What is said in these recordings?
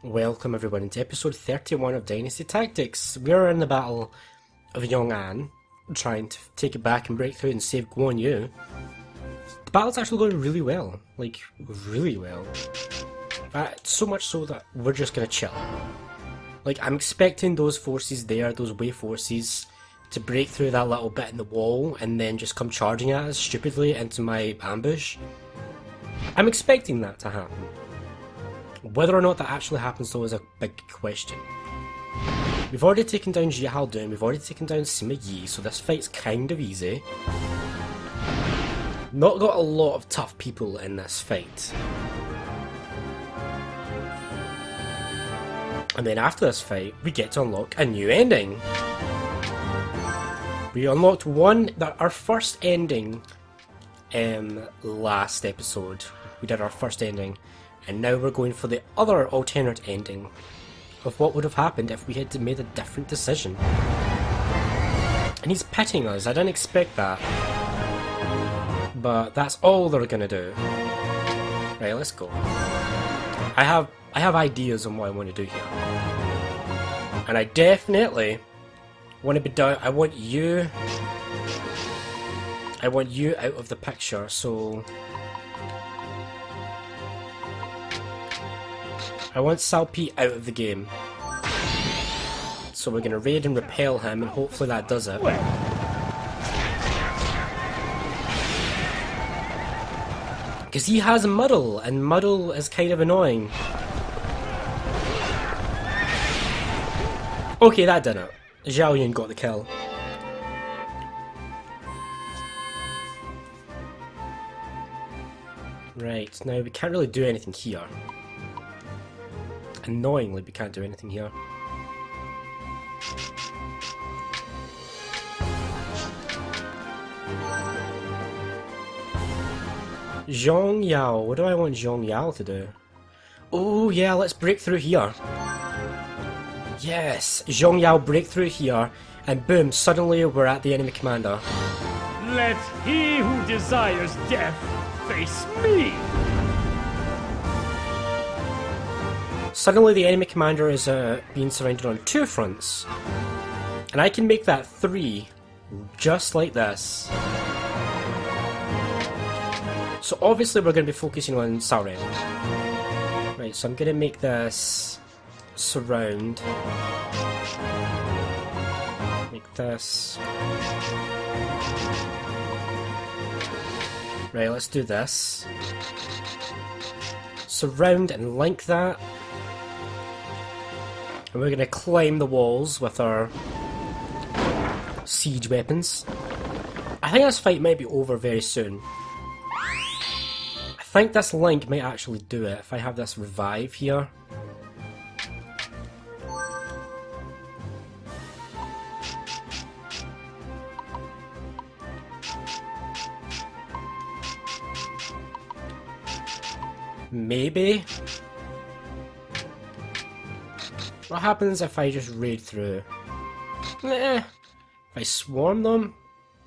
Welcome everyone into episode 31 of Dynasty Tactics. We're in the battle of Yong An, trying to take it back and break through and save Guan Yu. The battle's actually going really well, like really well. So much so that we're just gonna chill. Like, I'm expecting those forces there, those Wei forces, to break through that little bit in the wall and then just come charging at us stupidly into my ambush. I'm expecting that to happen. Whether or not that actually happens though is a big question. We've already taken down Zhuo, we've already taken down Xin Ye, so this fight's kind of easy. Not got a lot of tough people in this fight. And then after this fight, we get to unlock a new ending. We unlocked our first ending last episode. We did our first ending. And now we're going for the other alternate ending of what would have happened if we had made a different decision. And he's pitting us, I didn't expect that. But that's all they're gonna do. Right, let's go. I have ideas on what I want to do here. And I definitely want to be down. I want you out of the picture, so I want Salpi out of the game. So we're going to raid and repel him, and hopefully that does it. Because he has Muddle, and Muddle is kind of annoying. Okay, that did it. Zhao Yun got the kill. Right, now we can't really do anything here. Annoyingly, we can't do anything here. Zhong Yao. What do I want Zhong Yao to do? Oh yeah, let's break through here. Yes! Zhong Yao break through here, and boom, suddenly we're at the enemy commander. Let he who desires death face me! Suddenly the enemy commander is being surrounded on 2 fronts. And I can make that 3, just like this. So obviously we're going to be focusing on Sauren. Right, so I'm going to make this surround. Make this. Right, let's do this. Surround and link that. And we're going to climb the walls with our siege weapons. I think this fight might be over very soon. I think this link might actually do it if I have this revive here. Maybe. What happens if I just raid through? If I swarm them,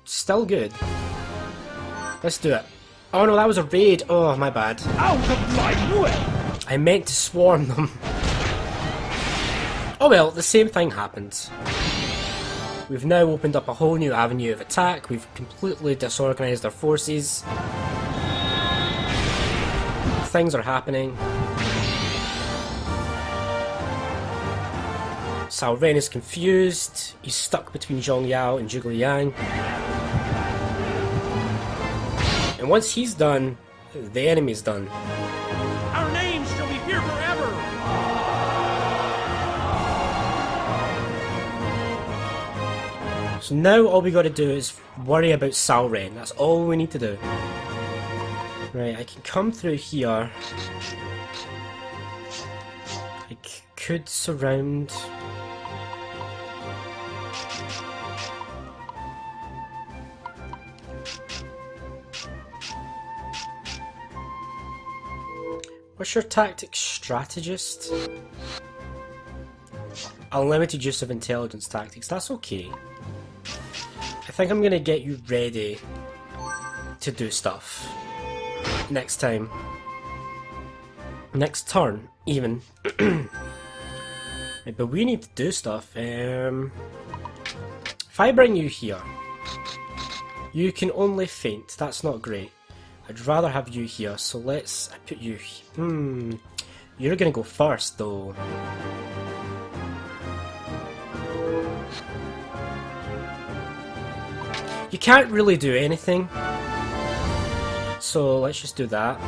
still good. Let's do it. Oh no, that was a raid. Oh, my bad. Out of my way! I meant to swarm them. Oh well, the same thing happened. We've now opened up a whole new avenue of attack. We've completely disorganized our forces. Things are happening. Cao Ren is confused. He's stuck between Zhong Yao and Zhuge Liang. And once he's done, the enemy's done. Our names shall be here forever! So now all we gotta do is worry about Cao Ren. That's all we need to do. Right, I can come through here. I could surround. What's your tactics strategist? Unlimited use of intelligence tactics, that's okay. I think I'm gonna get you ready to do stuff next time. Next turn, even. Right, but we need to do stuff. If I bring you here, you can only faint. That's not great. I'd rather have you here, so let's put you... You're gonna go first, though. You can't really do anything. So let's just do that.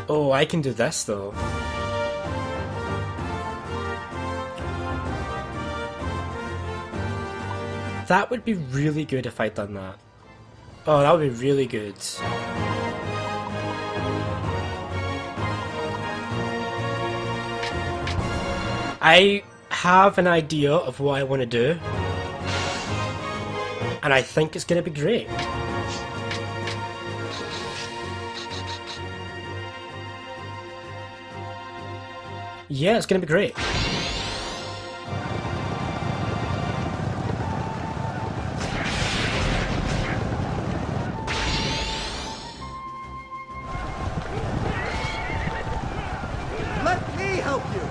Oh, I can do this, though. That would be really good if I'd done that. Oh, that would be really good. I have an idea of what I want to do, and I think it's going to be great. Yeah, it's going to be great. Let me help you!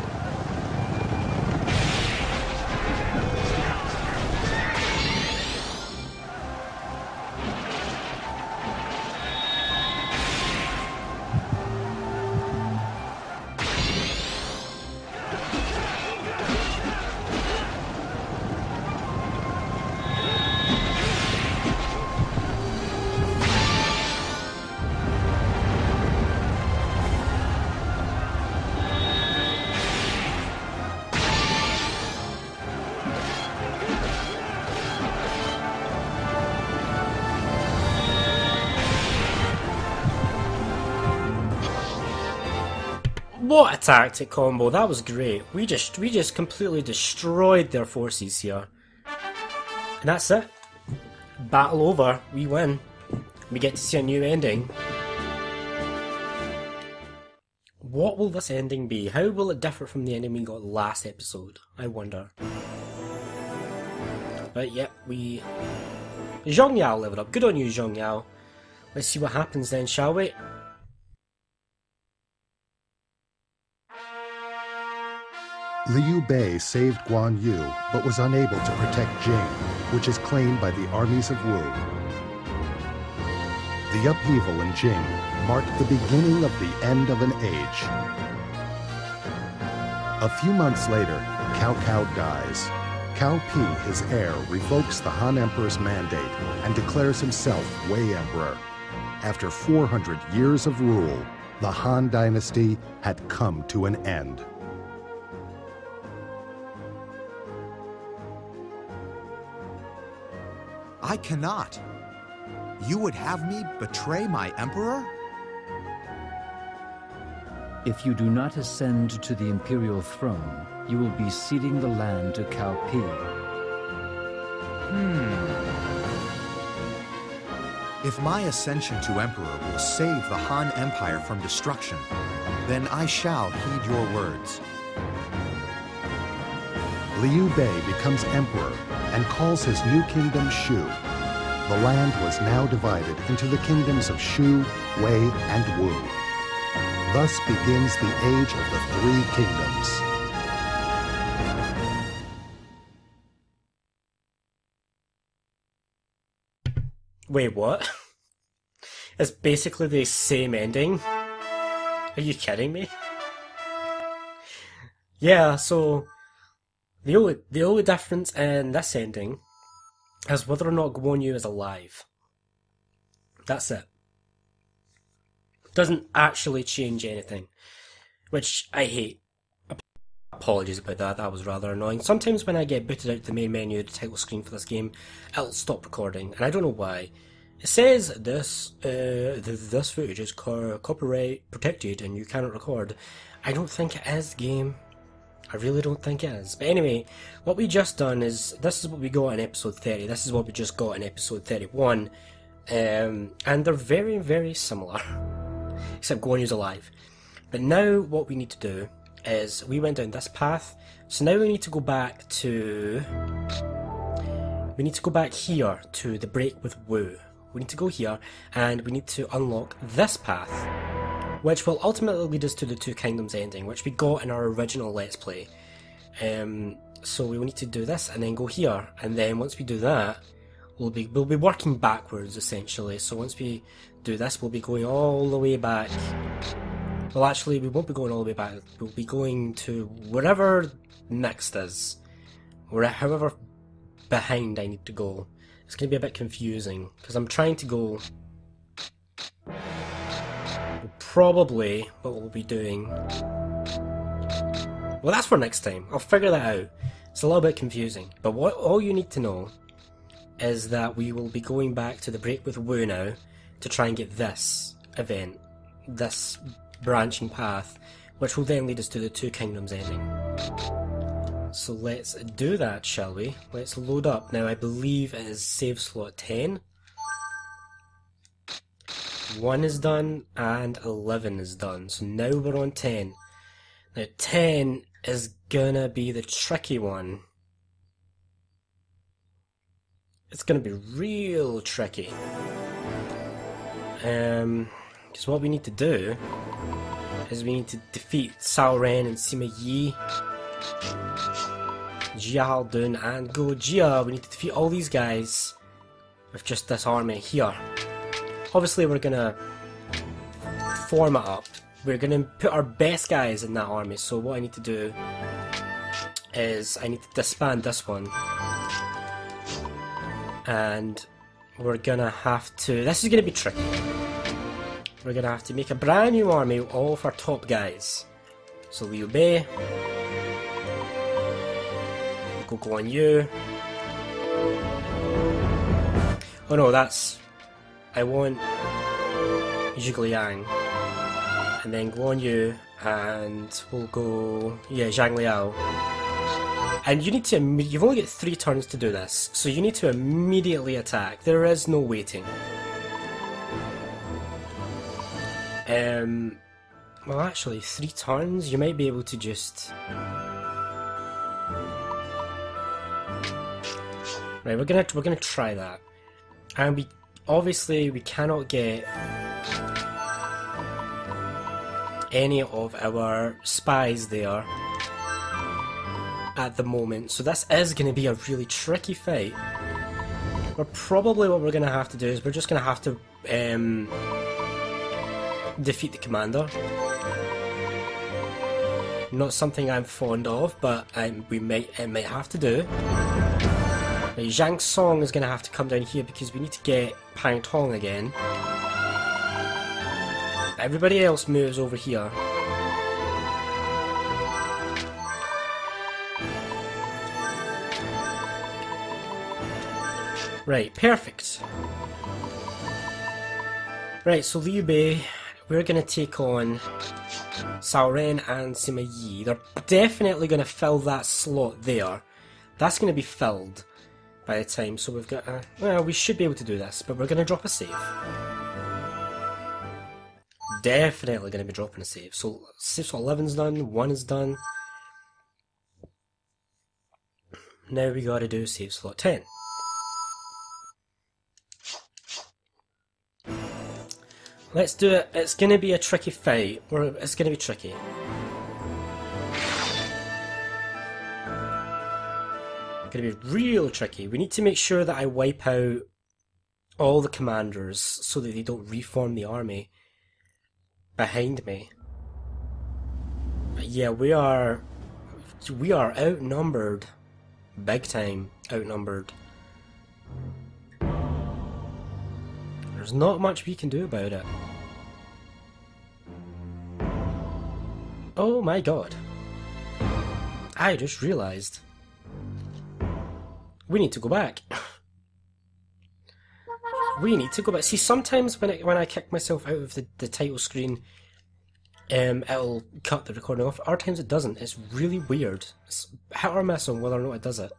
What a tactic combo, that was great. We just completely destroyed their forces here. And that's it. Battle over, we win. We get to see a new ending. What will this ending be? How will it differ from the ending we got last episode? I wonder. But yeah, Zhong Yao leveled up. Good on you, Zhong Yao. Let's see what happens then, shall we? Liu Bei saved Guan Yu, but was unable to protect Jing, which is claimed by the armies of Wu. The upheaval in Jing marked the beginning of the end of an age. A few months later, Cao Cao dies. Cao Pi, his heir, revokes the Han Emperor's mandate and declares himself Wei Emperor. After 400 years of rule, the Han Dynasty had come to an end. I cannot. You would have me betray my emperor? If you do not ascend to the imperial throne, you will be ceding the land to Cao Pi. If my ascension to emperor will save the Han Empire from destruction, then I shall heed your words. Liu Bei becomes emperor and calls his new kingdom Shu. The land was now divided into the kingdoms of Shu, Wei, and Wu. Thus begins the age of the three kingdoms. Wait, what? It's basically the same ending? Are you kidding me? Yeah, so the only difference in this ending is whether or not Guan Yu is alive. That's it. Doesn't actually change anything, which I hate. Apologies about that, that was rather annoying. Sometimes when I get booted out of the main menu, the title screen for this game, it'll stop recording, and I don't know why. It says this footage is copyright protected and you cannot record. I don't think it is, game. I really don't think it is. But anyway, what we just done is, this is what we got in episode 30, this is what we just got in episode 31, and they're very, very similar. Except Guan Yu's alive. But now what we need to do is, we went down this path, so now we need to go back to... We need to go back here to the break with Wu. We need to go here, and we need to unlock this path. which will ultimately lead us to the Two Kingdoms ending, which we got in our original Let's Play. So we will need to do this and then go here, and then once we do that, we'll be working backwards essentially. So once we do this, we'll be going all the way back. Well, actually, we won't be going all the way back. We'll be going to wherever next is, or however behind I need to go. It's going to be a bit confusing because I'm trying to go. Probably what we'll be doing. Well, that's for next time. I'll figure that out. It's a little bit confusing, but what all you need to know is that we will be going back to the break with Wu now to try and get this event, this branching path, which will then lead us to the Two Kingdoms ending. So let's do that, shall we? Let's load up. Now I believe it is save slot 10. 1 is done and 11 is done. So now we're on 10. Now 10 is gonna be the tricky one. It's gonna be real tricky. Because what we need to do is we need to defeat Cao Ren and Sima Yi, Jia Haldun and Go Jia. We need to defeat all these guys with just this army here. Obviously we're gonna form it up. We're gonna put our best guys in that army, so what I need to do is I need to disband this one. And we're gonna have to... This is gonna be tricky. We're gonna have to make a brand new army with all of our top guys. So Liu Bei, go Guan Yu. Oh no, that's... I want Zhuge, and then Guan Yu, and we'll go, yeah, Zhang Liao. And you need to, you've only got 3 turns to do this, so you need to immediately attack. There is no waiting. Well actually, 3 turns, you might be able to just... Right, we're gonna try that. And obviously we cannot get any of our spies there at the moment, so this is going to be a really tricky fight. Probably what we're going to have to do is we're just going to have to defeat the commander. Not something I'm fond of, but it might have to do. Now, Zhang Song is going to have to come down here because we need to get Pang Tong again. Everybody else moves over here. Right, perfect. Right, so Liu Bei, we're going to take on Cao Ren and Sima Yi. They're definitely going to fill that slot there. That's going to be filled by the time, so we've got well, we should be able to do this, but we're going to drop a save. Definitely going to be dropping a save. So save slot 11's done, 1 is done. Now we got to do save slot 10. Let's do it. It's going to be a tricky fight, or it's going to be tricky. Going to be real tricky. We need to make sure that I wipe out all the commanders so that they don't reform the army behind me. Yeah, we are outnumbered, big time outnumbered. There's not much we can do about it. Oh my god. I just realised. We need to go back. We need to go back. See, sometimes when I kick myself out of the title screen, it'll cut the recording off. Other times it doesn't. It's really weird. It's hit or miss on whether or not it does it.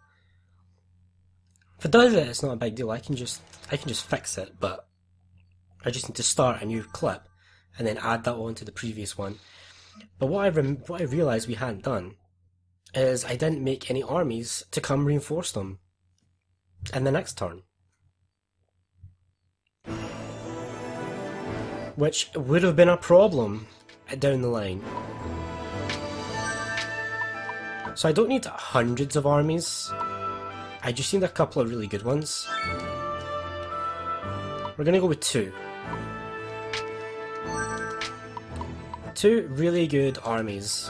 If it does it, it's not a big deal. I can just fix it, but I just need to start a new clip and then add that on to the previous one. But what I realised we hadn't done is I didn't make any armies to come reinforce them in the next turn. which would have been a problem down the line. So I don't need hundreds of armies, I just need a couple of really good ones. We're gonna go with two. Two really good armies.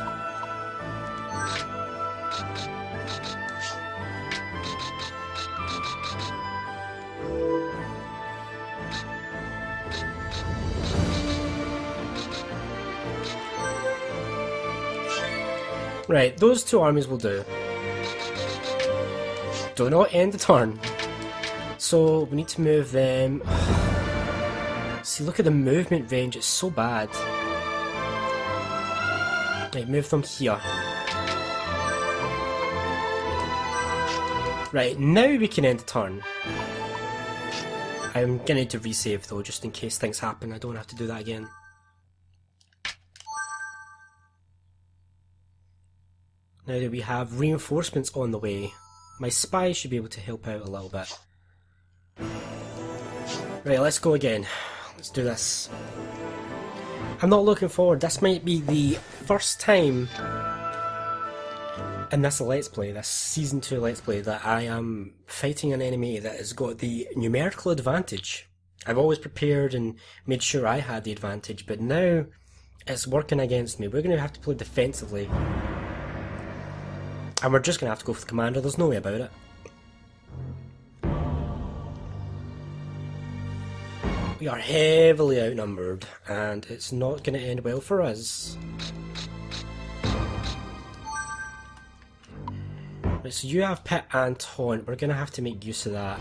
Right, those two armies will do. Do not end the turn. So we need to move them. See, look at the movement range, it's so bad. Right, move them here. Right, now we can end the turn. I'm gonna need to resave though, just in case things happen. I don't have to do that again. Now that we have reinforcements on the way, my spies should be able to help out a little bit. Right, let's go again. Let's do this. I'm not looking forward. This might be the first time in this Let's Play, this Season 2 Let's Play, that I am fighting an enemy that has got the numerical advantage. I've always prepared and made sure I had the advantage, but now it's working against me. We're going to have to play defensively. And we're just going to have to go for the commander, there's no way about it. We are heavily outnumbered, and it's not going to end well for us. Right, so you have Pit and Taunt, we're going to have to make use of that.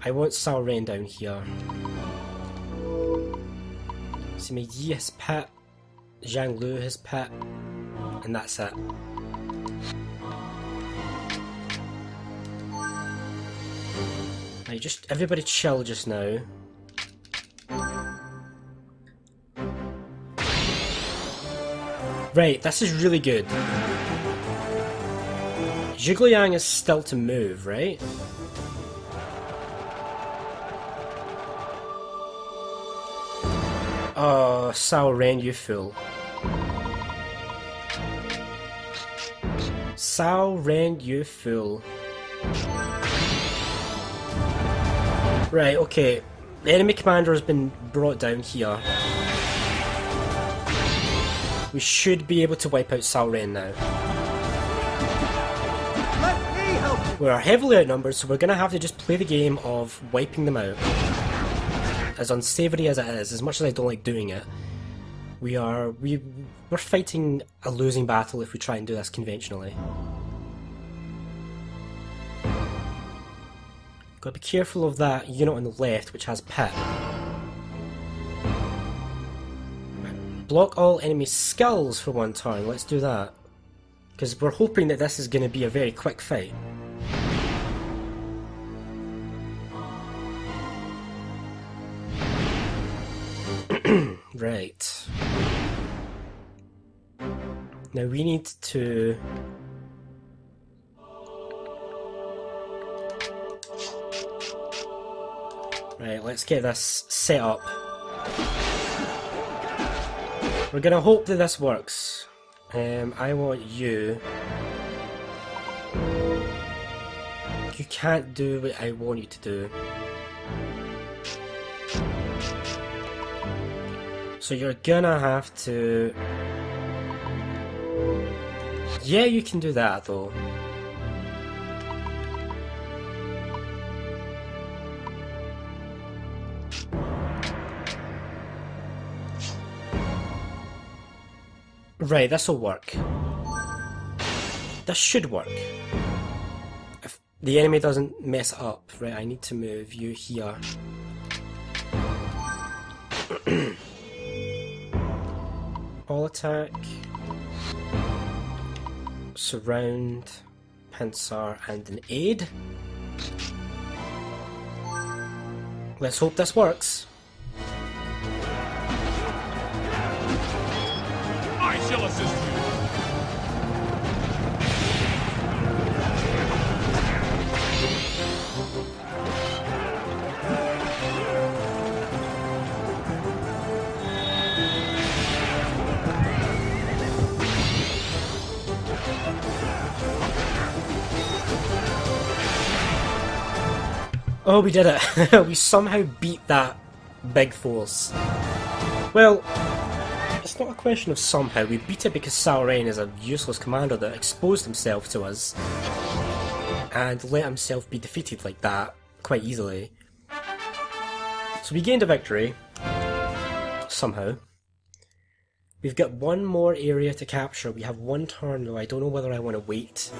I want Sao Ren down here. So Mei Yi has Pit, Zhang Lu has Pit, and that's it. Right, just everybody chill just now. Right, this is really good. Zhuge is still to move, right? Oh, Sao Ren, you fool. Sao Ren, you fool. Right, okay. The enemy commander has been brought down here. We should be able to wipe out Sao Ren now. Let me help you. We are heavily outnumbered, so we're going to have to just play the game of wiping them out. As unsavoury as it is, as much as I don't like doing it, we're fighting a losing battle if we try and do this conventionally. Gotta be careful of that unit on the left, which has Pit. Block all enemy skills for one turn, let's do that. Because we're hoping that this is going to be a very quick fight. Right. Now we need to... Right, let's get this set up. We're gonna hope that this works. I want you. You can't do what I want you to do. So you're gonna have to... Yeah, you can do that though. Right, this'll work. This should work. If the enemy doesn't mess up. Right, I need to move you here. All attack. Surround. Pincer and an aid. Let's hope this works. I shall assist you. Oh, we did it! We somehow beat that big force. Well, it's not a question of somehow. We beat it because Sauron is a useless commander that exposed himself to us and let himself be defeated like that quite easily. So we gained a victory. Somehow. We've got one more area to capture. We have one turn though. I don't know whether I want to wait.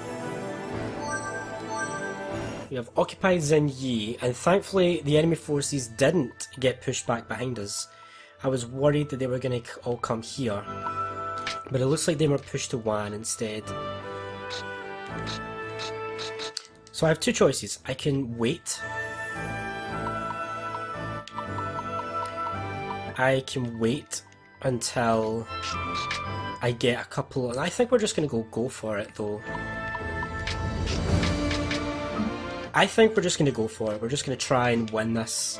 We have occupied Xin Ye, and thankfully the enemy forces didn't get pushed back behind us. I was worried that they were going to all come here, but it looks like they were pushed to Wan instead. So I have two choices. I can wait. I can wait until I get a couple, and I think we're just going to go for it though. I think we're just going to go for it. We're just going to try and win this.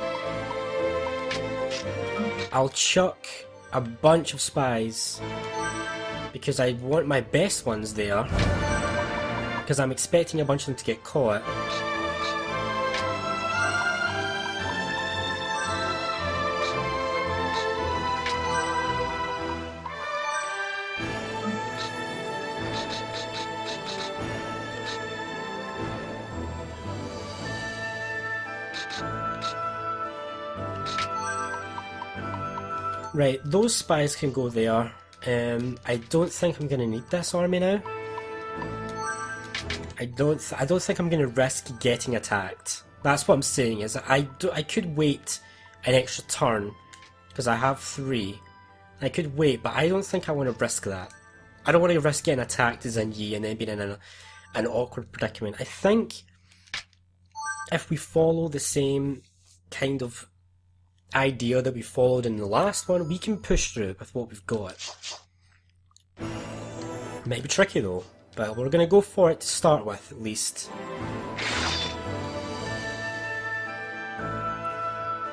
I'll chuck a bunch of spies because I want my best ones there, because I'm expecting a bunch of them to get caught. Right, those spies can go there. I don't think I'm going to need this army now. I don't think I'm going to risk getting attacked. That's what I'm saying, is I could wait an extra turn, because I have 3. I could wait, but I don't think I want to risk that. I don't want to risk getting attacked as Xin Ye and then being in an awkward predicament. I think if we follow the same kind of idea that we followed in the last one, we can push through with what we've got. Might be tricky though, but we're going to go for it to start with at least.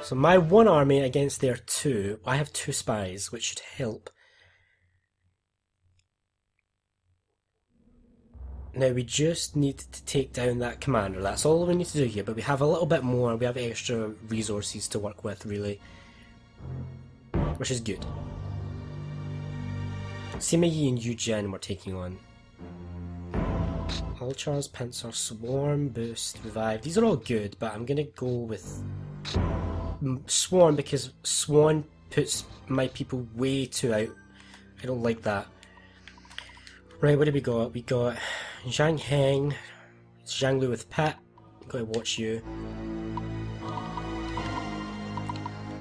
So my one army against their 2, I have 2 spies, which should help. Now we just need to take down that commander, that's all we need to do here, but we have a little bit more, we have extra resources to work with really, which is good. Sima Yi and Yu Jin we're taking on. Ultras, Pincer, Swarm, Boost, Revive, these are all good, but I'm gonna go with Swarm because Swan puts my people way too out. I don't like that. Right, what do we got? We got Zhang Heng, Zhang Lu with Pet, gotta watch you.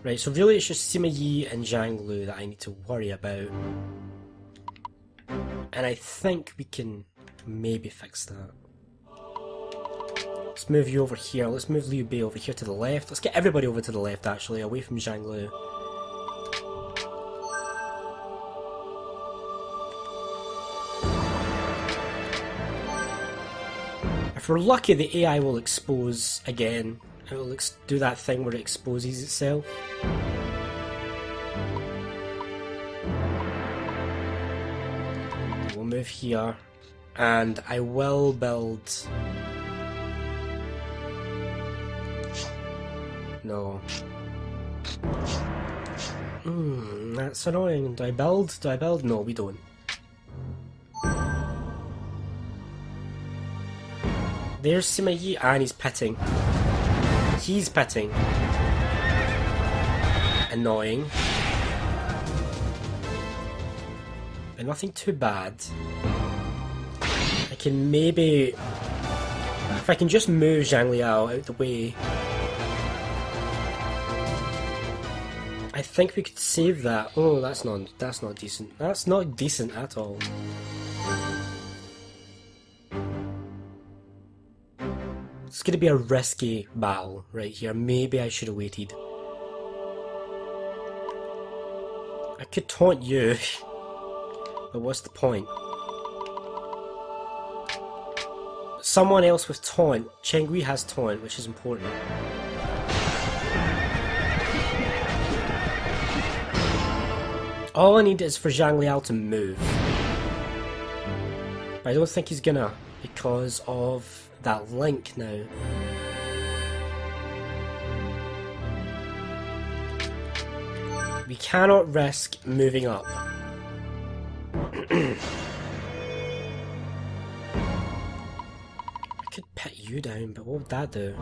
Right, so really it's just Sima Yi and Zhang Lu that I need to worry about. And I think we can maybe fix that. Let's move you over here, let's move Liu Bei over here to the left. Let's get everybody over to the left actually, away from Zhang Lu. If we're lucky, the AI will expose again. It will do that thing where it exposes itself. We'll move here, and I will build... No. That's annoying. Do I build? Do I build? No, we don't. There's Sima Yi, and he's petting. He's petting. Annoying. But nothing too bad. I can maybe... If I can just move Zhang Liao out the way... I think we could save that. Oh, that's not decent. That's not decent at all. It's going to be a risky battle right here. Maybe I should have waited. I could taunt you, but what's the point? Someone else with taunt. Chengui has taunt, which is important. All I need is for Zhang Liao to move. But I don't think he's gonna, because of that link now. cannot risk moving up. I could put you down, but what would that do?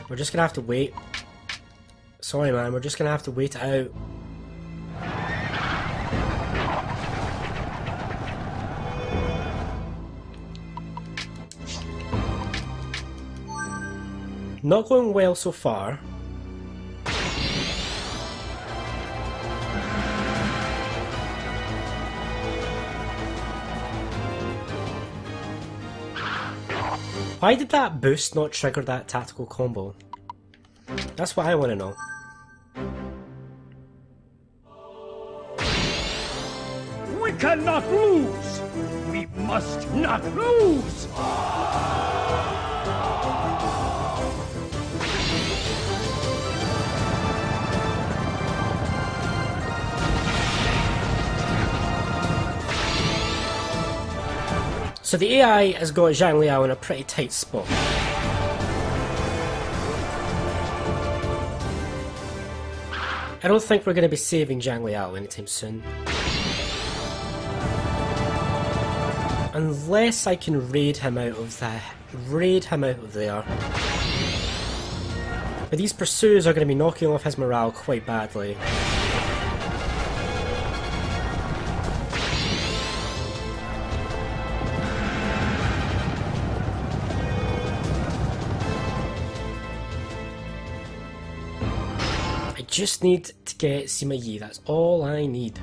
We're just gonna have to wait. Sorry man, we're just gonna have to wait it out. Not going well so far. Why did that boost not trigger that tactical combo? That's what I want to know. We cannot lose! We must not lose! So the AI has got Zhang Liao in a pretty tight spot. I don't think we're going to be saving Zhang Liao anytime soon. Unless I can raid him out of there. But these pursuers are going to be knocking off his morale quite badly. I just need to get Sima Yi, that's all I need.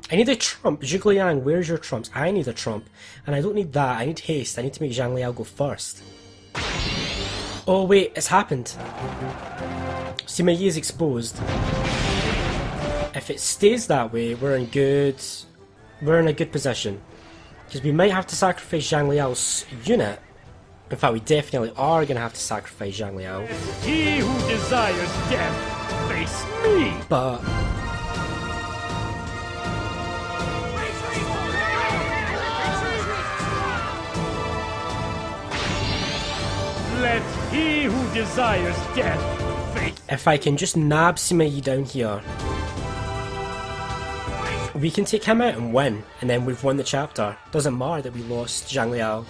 I need a trump. Zhuge Liang, where's your trumps? I need a trump. And I don't need that, I need haste. I need to make Zhang Liao go first. Oh wait, it's happened. Sima Yi is exposed. If it stays that way, we're in a good position. Because we might have to sacrifice Zhang Liao's unit. In fact, we definitely are going to have to sacrifice Zhang Liao. He who desires death, face me! But Let he who desires death face. if I can just nab Sima Yi down here, we can take him out and win, and then we've won the chapter. Doesn't matter that we lost Zhang Liao.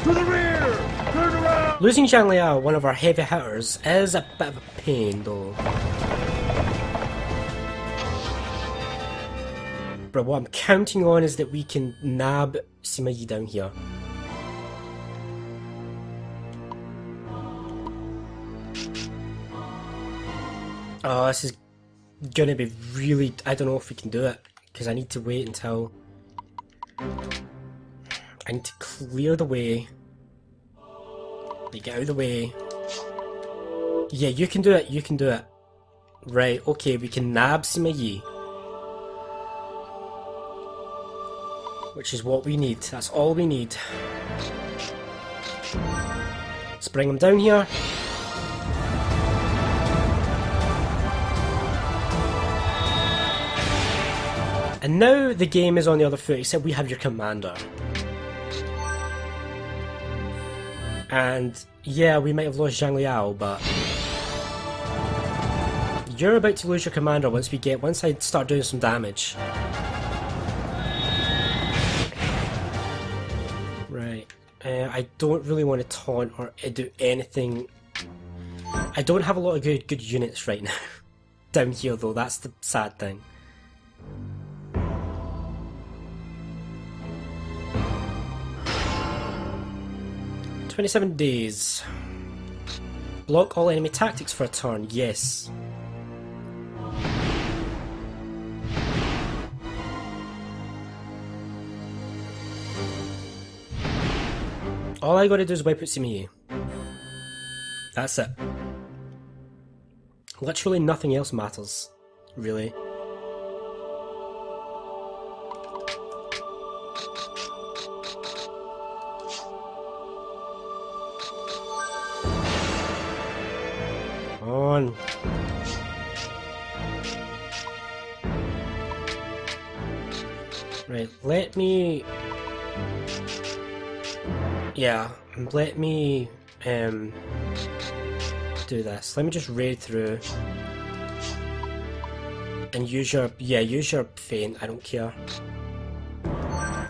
To the rear! Turn around! Losing Zhang Liao, one of our heavy hitters, is a bit of a pain though. But what I'm counting on is that we can nab Sima Yi down here. Oh, this is gonna be really... I don't know if we can do it, because I need to wait until... I need to clear the way. Like, get out of the way. Yeah, you can do it, you can do it. Right, okay, we can nab Sima Yi. Which is what we need, that's all we need. Let's bring him down here. And now the game is on the other foot, except we have your commander. And yeah, we might have lost Zhang Liao, but you're about to lose your commander once I start doing some damage. Right. I don't really want to taunt or do anything. I don't have a lot of good units right now. Down here though, that's the sad thing. "27 days. Block all enemy tactics for a turn." Yes. All I gotta do is wipe out Sima Yi. That's it. Literally nothing else matters. Really. On. Right, let me... Yeah, let me do this. Let me just raid through and use your feint, I don't care.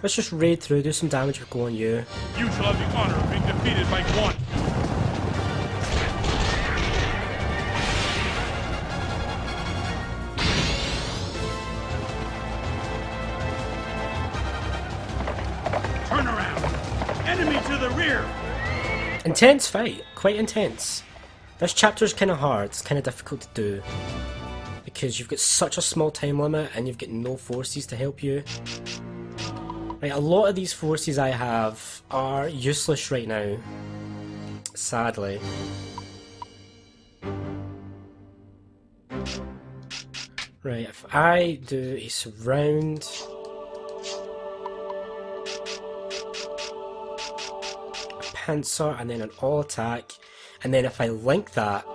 Let's just raid through, do some damage with Guan Yu. You shall have the honor of being defeated by Guan. Turn around! Enemy to the rear! Intense fight, quite intense. This chapter's kind of hard, it's kind of difficult to do. Because you've got such a small time limit and you've got no forces to help you. Right, a lot of these forces I have are useless right now. Sadly. Right, if I do a surround... a pincer and then an all attack, and then if I link that...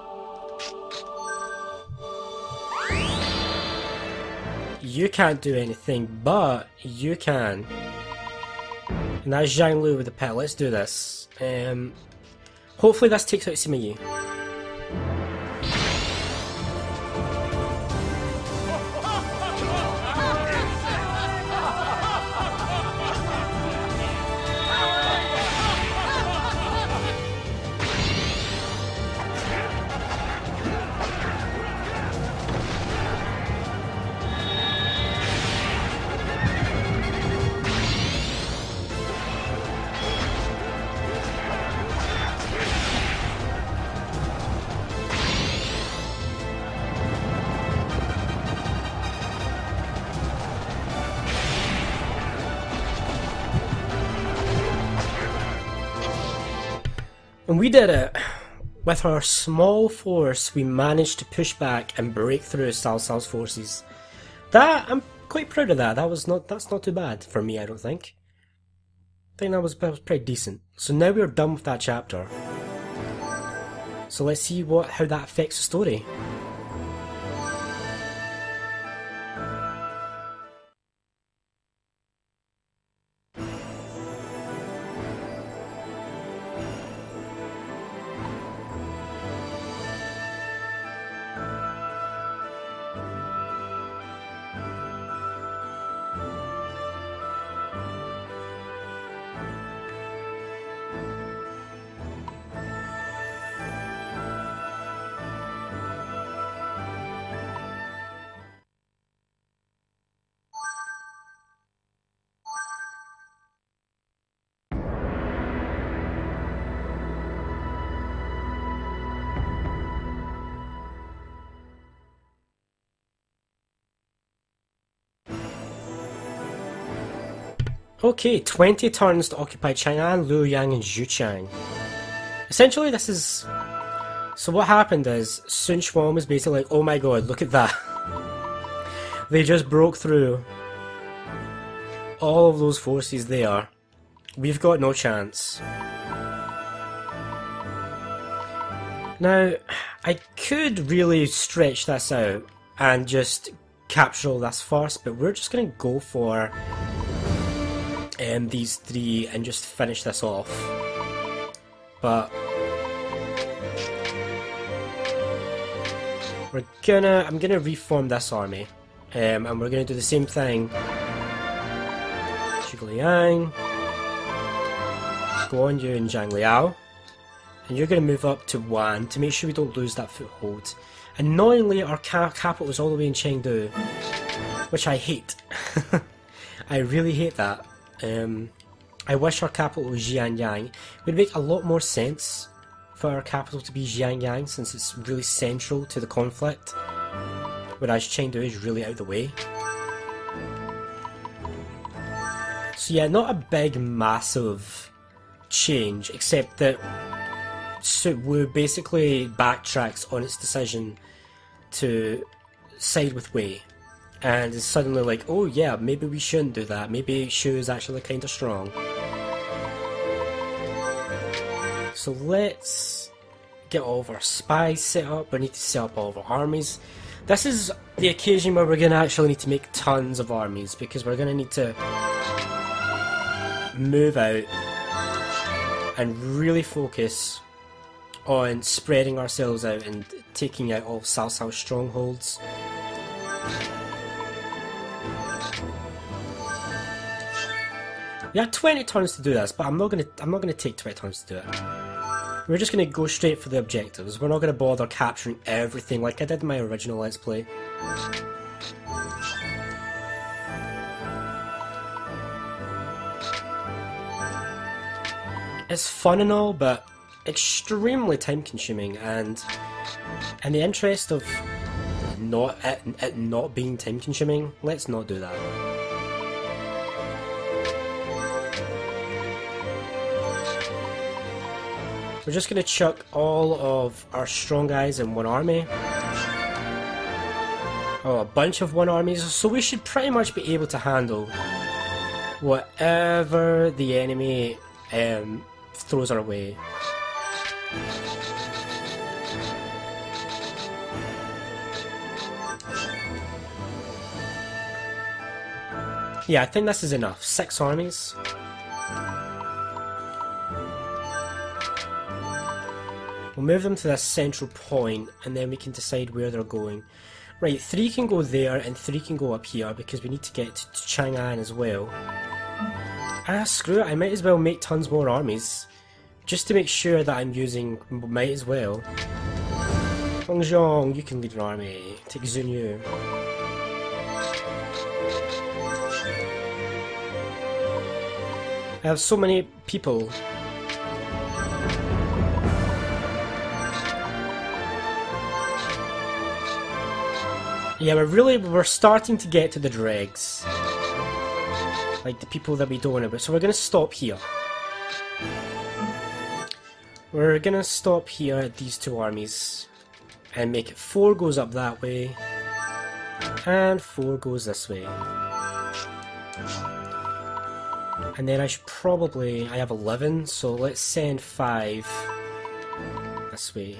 You can't do anything, but you can. And that's Zhang Lu with the pet. Let's do this. Hopefully this takes out Sima Yi. And we did it! With our small force, we managed to push back and break through Cao Cao's forces. That, I'm quite proud of that. That's not too bad for me, I don't think. I think that was pretty decent. So now we're done with that chapter. So let's see how that affects the story. Okay, 20 turns to occupy Chang'an, Luoyang and Zhuchang. Essentially this is... So what happened is, Sun Quan was basically like, oh my god, look at that. They just broke through all of those forces there. We've got no chance. Now, I could really stretch this out and just capture all this first, but we're just going to go for these three and just finish this off. But I'm gonna reform this army, and we're gonna do the same thing. Zhuge Liang, Guan Yu and Zhang Liao, and you're gonna move up to Wan to make sure we don't lose that foothold. Annoyingly, our capital is all the way in Chengdu, which I hate. I really hate that. I wish our capital was Xianyang. It would make a lot more sense for our capital to be Xianyang since it's really central to the conflict, whereas Chengdu is really out of the way. So yeah, not a big massive change, except that Wu basically backtracks on its decision to side with Wei. And is suddenly like, oh yeah, maybe we shouldn't do that. Maybe Shu is actually kind of strong. So let's get all of our spies set up. We need to set up all of our armies. This is the occasion where we're going to actually need to make tons of armies, because we're going to need to move out and really focus on spreading ourselves out and taking out all Cao Cao's strongholds. We had 20 turns to do this, but I'm not gonna take 20 turns to do it. We're just gonna go straight for the objectives. We're not gonna bother capturing everything like I did in my original Let's Play. It's fun and all, but extremely time consuming, and in the interest of it not being time consuming, let's not do that. We're just going to chuck all of our strong guys in one army. Oh, a bunch of one armies, so we should pretty much be able to handle whatever the enemy throws our way. Yeah, I think this is enough. 6 armies. We'll move them to this central point, and then we can decide where they're going. Right, 3 can go there, and 3 can go up here, because we need to get to Chang'an as well. Ah, screw it, I might as well make tons more armies, just to make sure that I'm using, might as well. Hong Zhong, you can lead an army. Take Xin Ye. I have so many people. Yeah, we're starting to get to the dregs. Like the people that we don't want to, so we're gonna stop here. We're gonna stop here at these 2 armies and make it 4 goes up that way and 4 goes this way. And then I have 11, so let's send 5 this way.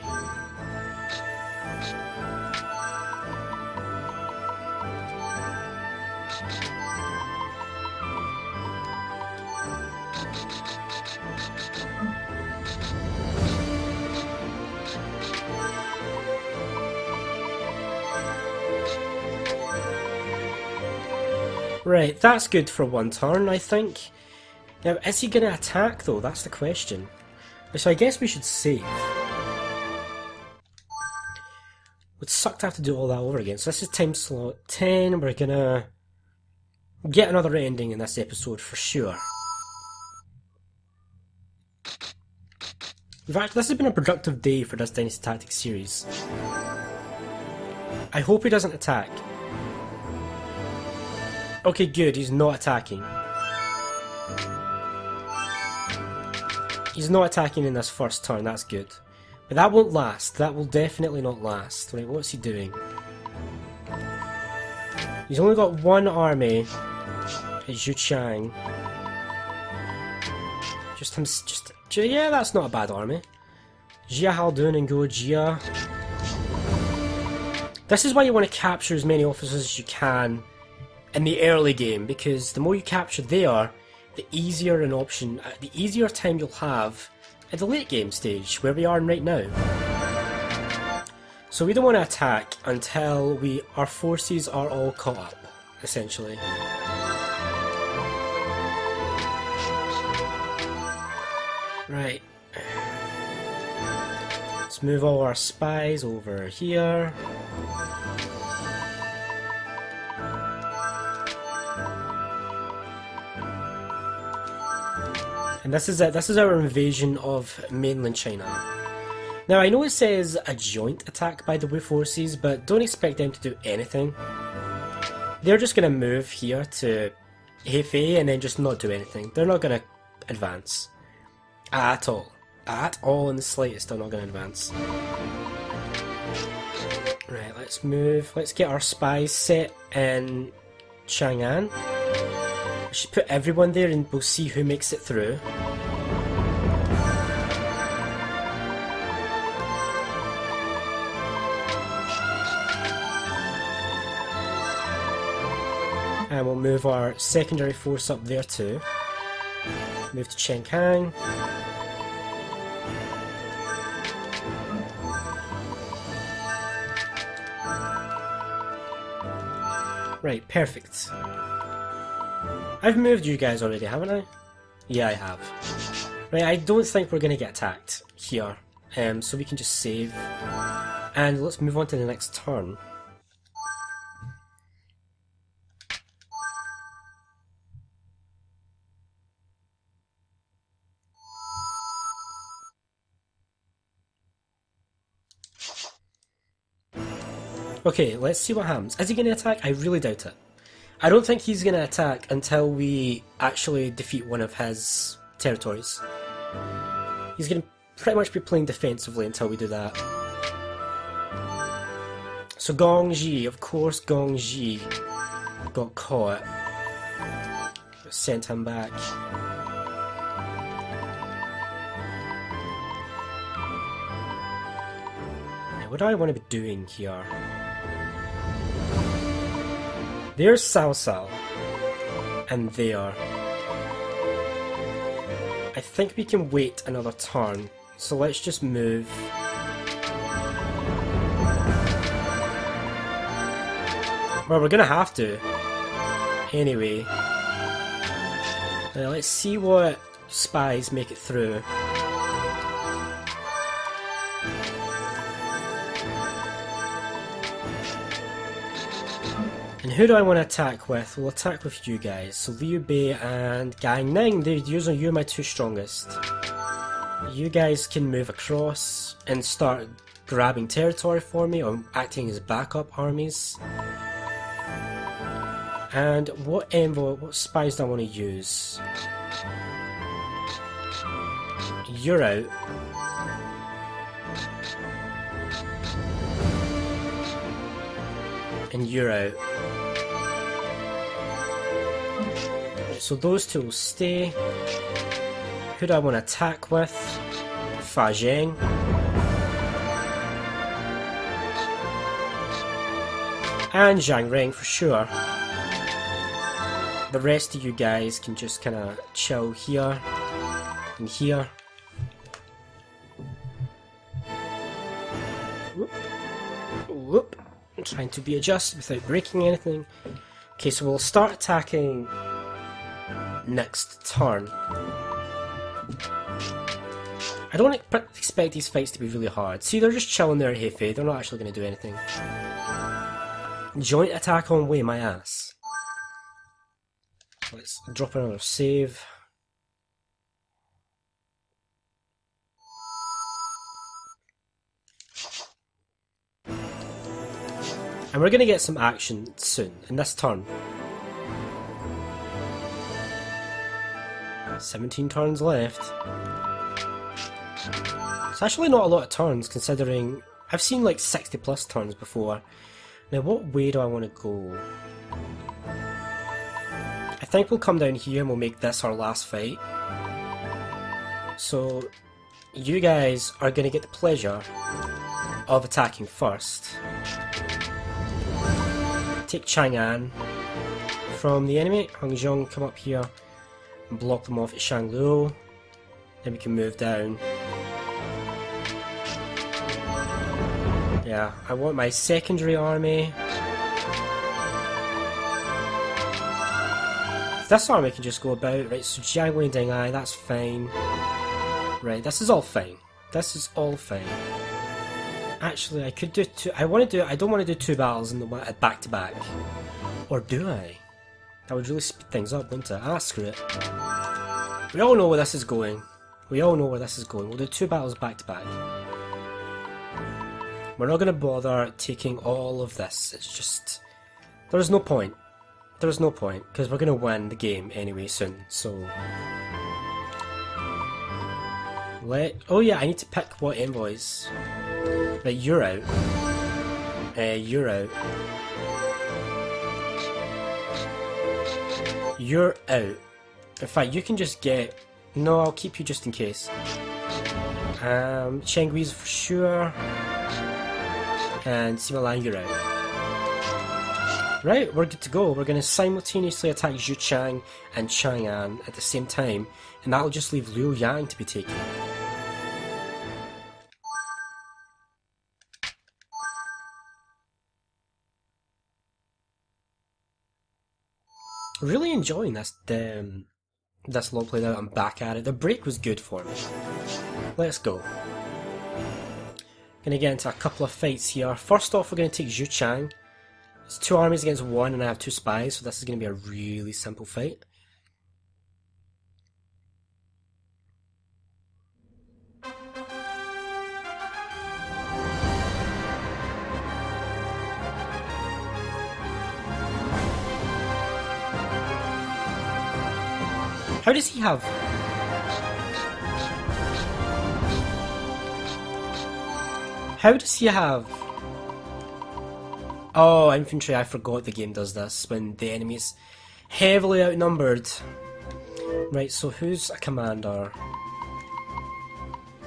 Right, that's good for 1 turn, I think. Now, is he going to attack, though? That's the question. So I guess we should save. Would suck to have to do all that over again. So this is time slot 10. We're going to get another ending in this episode for sure. In fact, this has been a productive day for this Dynasty Tactics series. I hope he doesn't attack. Okay, good, he's not attacking. He's not attacking in this first turn, that's good. But that won't last, that will definitely not last. Right, what's he doing? He's only got 1 army at Zhuchang. Yeah, that's not a bad army. Jia Haldun and Go Jia. This is why you want to capture as many officers as you can in the early game, because the more you capture there, the easier the easier time you'll have at the late game stage, where we are right now. So we don't want to attack until our forces are all caught up, essentially. Right. Let's move all our spies over here. And this is our invasion of mainland China. Now I know it says a joint attack by the Wu forces, but don't expect them to do anything. They're just going to move here to Hefei and then just not do anything. They're not going to advance. At all. At all in the slightest, they're not going to advance. Right, let's move. Let's get our spies set in Chang'an. We should put everyone there and we'll see who makes it through. And we'll move our secondary force up there too. Move to Chenkang. Right, perfect. I've moved you guys already, haven't I? Yeah, I have. Right, I don't think we're going to get attacked here. So we can just save. And let's move on to the next turn. Okay, let's see what happens. Is he going to attack? I really doubt it. I don't think he's going to attack until we actually defeat one of his territories. He's going to pretty much be playing defensively until we do that. So Gongji, of course Gongji got caught. Sent him back. Now, what do I want to be doing here? There's Cao Cao, and there. I think we can wait another turn, so let's just move. Well, we're gonna have to. Anyway. Let's see what spies make it through. And who do I want to attack with? We'll attack with you guys. So Liu Bei and Gan Ning, you're my two strongest. You guys can move across and start grabbing territory for me or acting as backup armies. And what spies do I want to use? You're out. And you're out. So those two will stay. Who do I want to attack with? Fa Zheng. And Zhang Ring for sure. The rest of you guys can just kind of chill here and here. Whoop. Whoop. I'm trying to be adjusted without breaking anything. Okay, so we'll start attacking next turn. I don't expect these fights to be really hard. See, they're just chilling there at Hefei. They're not actually going to do anything. Joint attack on Wei, my ass. Let's drop another save. And we're going to get some action soon, in this turn. 17 turns left. It's actually not a lot of turns, considering I've seen like 60 plus turns before. Now what way do I want to go? I think we'll come down here and we'll make this our last fight. So you guys are going to get the pleasure of attacking first. Take Chang'an from the enemy. Hung Zhong come up here and block them off at Shangluo. Then we can move down. Yeah, I want my secondary army. This army can just go about, right, so Jiangwei Dengai, that's fine. Right, this is all fine. This is all fine. Actually, I could do two. I don't want to do two battles in the back to back. Or do I? That would really speed things up, wouldn't it? Ah, screw it. We all know where this is going. We all know where this is going. We'll do two battles back to back. We're not going to bother taking all of this. It's just... there's no point. There's no point, because we're going to win the game anyway soon, so... oh yeah, I need to pick what envoys. Right, you're out. You're out. You're out. In fact, you can just get... no, I'll keep you just in case. Chenggui's for sure. And Sima Lan, you're out. Right, we're good to go. We're going to simultaneously attack Zhu Chang and Chang'an at the same time, and that'll just leave Liu Yang to be taken. Really enjoying this this long play now that I'm back at it. The break was good for me. Let's go. Gonna get into a couple of fights here. First off, we're gonna take Zhu Chang. It's 2 armies against 1 and I have 2 spies, so this is gonna be a really simple fight. How does he have... How does he have... Oh, infantry, I forgot the game does this when the enemy's heavily outnumbered. Right, so who's a commander?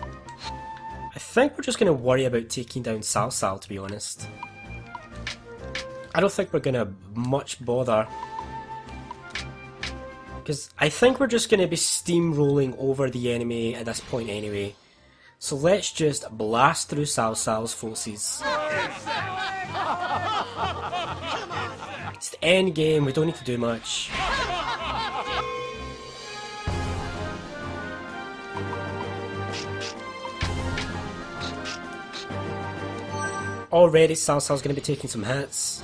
I think we're just going to worry about taking down Cao Cao, to be honest. I don't think we're going to much bother. Because I think we're just going to be steamrolling over the enemy at this point anyway. So let's just blast through Cao Cao's forces. It's the end game, we don't need to do much. Already Cao Cao's going to be taking some hits.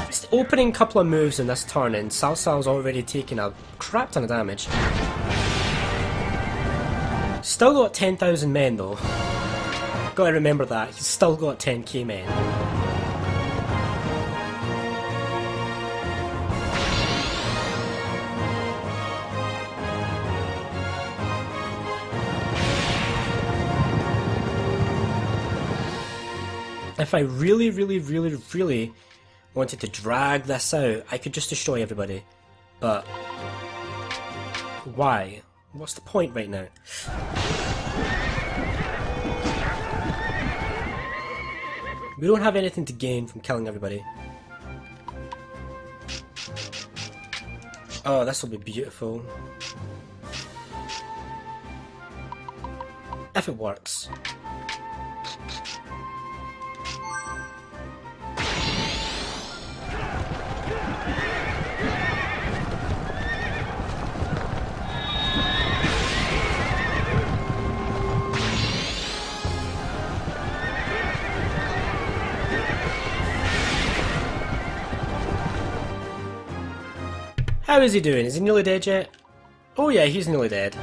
It's the opening couple of moves in this turn and Cao Cao's already taken a crap ton of damage. Still got 10,000 men though. Gotta remember that, he's still got 10k men. If I really wanted to drag this out, I could just destroy everybody. But why? What's the point right now? We don't have anything to gain from killing everybody. Oh, this will be beautiful. If it works. How is he doing? Is he nearly dead yet? Oh yeah, he's nearly dead.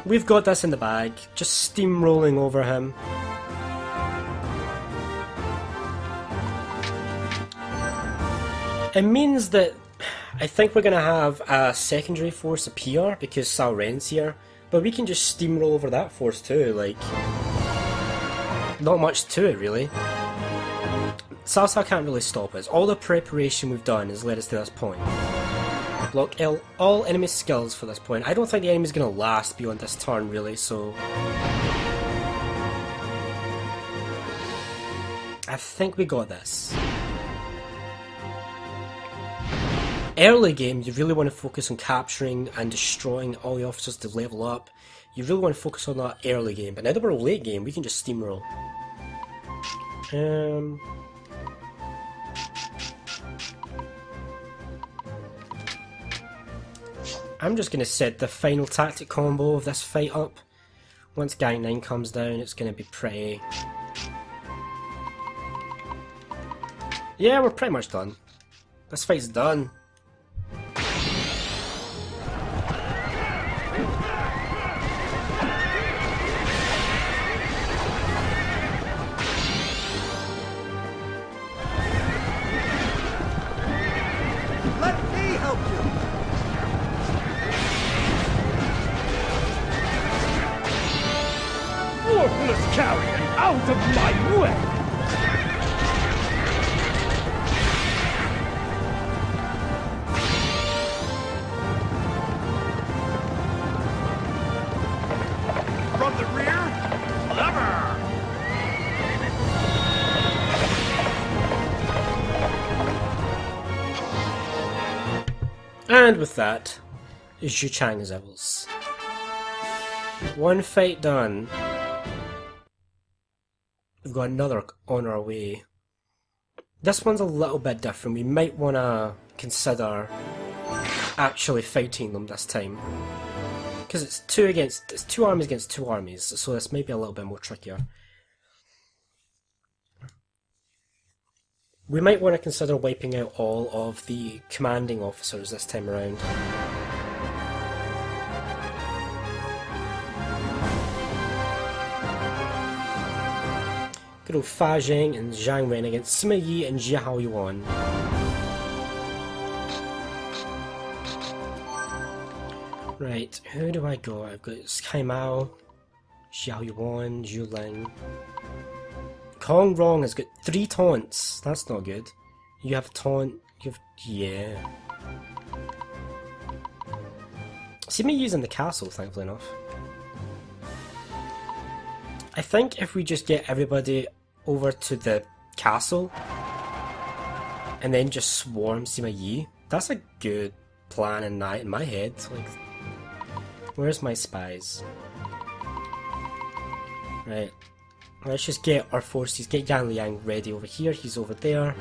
We've got this in the bag, just steamrolling over him. It means that I think we're going to have a secondary force appear because Cao Ren's here, but we can just steamroll over that force too, like, not much to it really. Cao Cao can't really stop us. All the preparation we've done has led us to this point. Block all enemy skills for this point. I don't think the enemy's going to last beyond this turn really, so... I think we got this. Early game, you really want to focus on capturing and destroying all the officers to level up. You really want to focus on that early game, but now that we're late game, we can just steamroll. I'm just going to set the final tactic combo of this fight up. Once Gang 9 comes down, it's going to be pretty... Yeah, we're pretty much done. This fight's done. Worthless carrion, out of my way! And with that, Zhu Chang is ours. One fight done. We've got another on our way. This one's a little bit different. We might want to consider actually fighting them this time. Because it's two armies against two armies, so this might be a little bit more trickier. We might want to consider wiping out all of the commanding officers this time around. Good old Fa Zheng and Zhang Wen against Xin Ye and Zhuo Yuan. Right, who do I got? I've got Sky Mao, Zhuo Yuan, Zhu Ling. Kong Rong has got 3 taunts. That's not good. You have a taunt. You have. Yeah. See me using the castle, thankfully enough. I think if we just get everybody over to the castle and then just swarm Sima Yi, that's a good plan in my head. Like, where's my spies? Right, let's just get our forces, get Yan Liang ready over here. He's over there.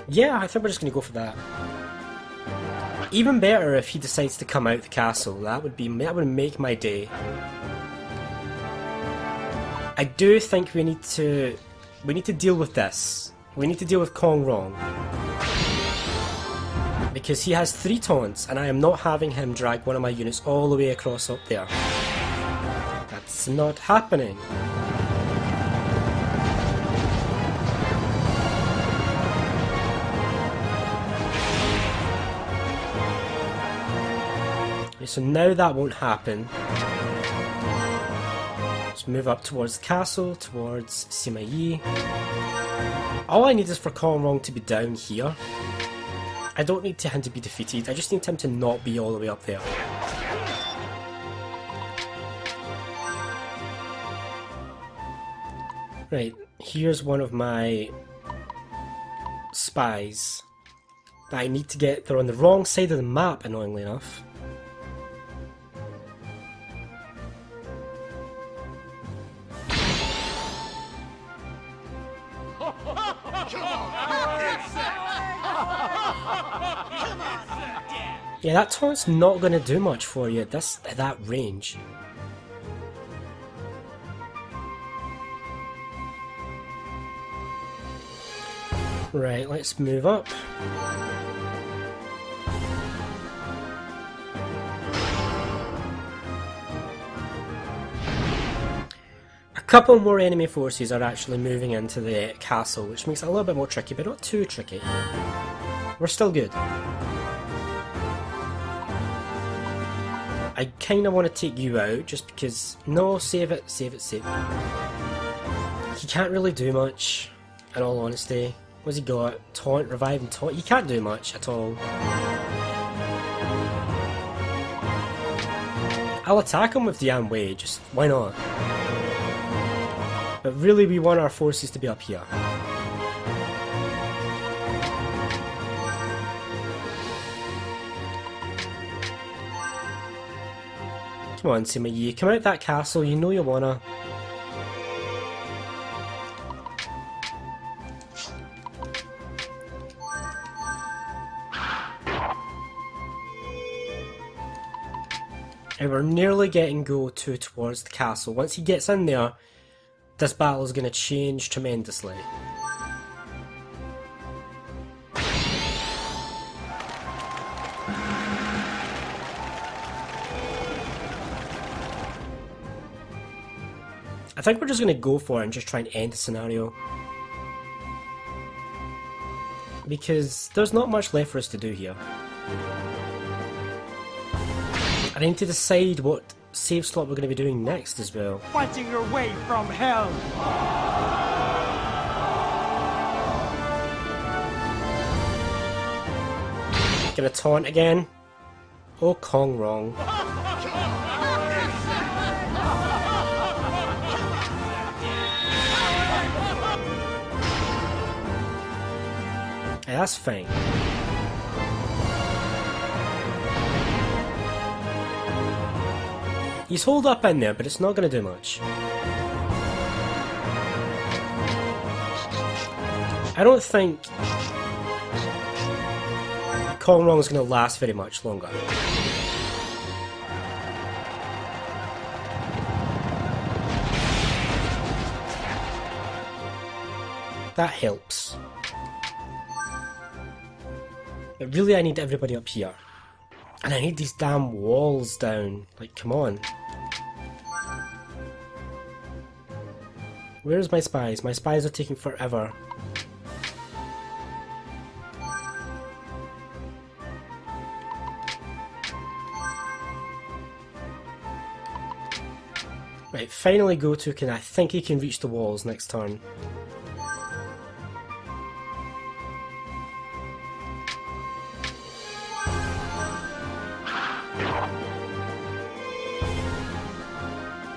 Yeah, I think we're just gonna go for that. Even better if he decides to come out the castle. That would make my day. I do think we need to deal with this. We need to deal with Kong Rong. Because he has 3 taunts and I am not having him drag one of my units all the way across up there. That's not happening. Okay, so now that won't happen. Move up towards the castle, towards Sima Yi. All I need is for Kong Rong to be down here. I don't need him to be defeated, I just need him to not be all the way up there. Right, here's one of my spies that I need to get. They're on the wrong side of the map, annoyingly enough. Yeah, that taunt's not going to do much for you at that range. Right, let's move up. A couple more enemy forces are actually moving into the castle, which makes it a little bit more tricky, but not too tricky. We're still good. I kinda want to take you out, just because... No, save it, save it, save it. He can't really do much, in all honesty. What's he got? Taunt, revive and taunt? He can't do much at all. I'll attack him with Yan Wei, just why not? But really we want our forces to be up here. Come on, Sima Yi, come out that castle, you know you wanna. And we're nearly getting go towards the castle. Once he gets in there, this battle is going to change tremendously. I think we're just going to go for it and just try and end the scenario. Because there's not much left for us to do here. I need to decide what save slot we're going to be doing next as well. Fighting your way from hell! Gonna taunt again? Oh, Kong Rong. Hey, that's fine. He's holed up in there, but it's not going to do much. I don't think Kong Rong is going to last very much longer. That helps. But really I need everybody up here. And I need these damn walls down. Like, come on. Where's my spies? My spies are taking forever. Right, finally Goto can, I think he can reach the walls next turn.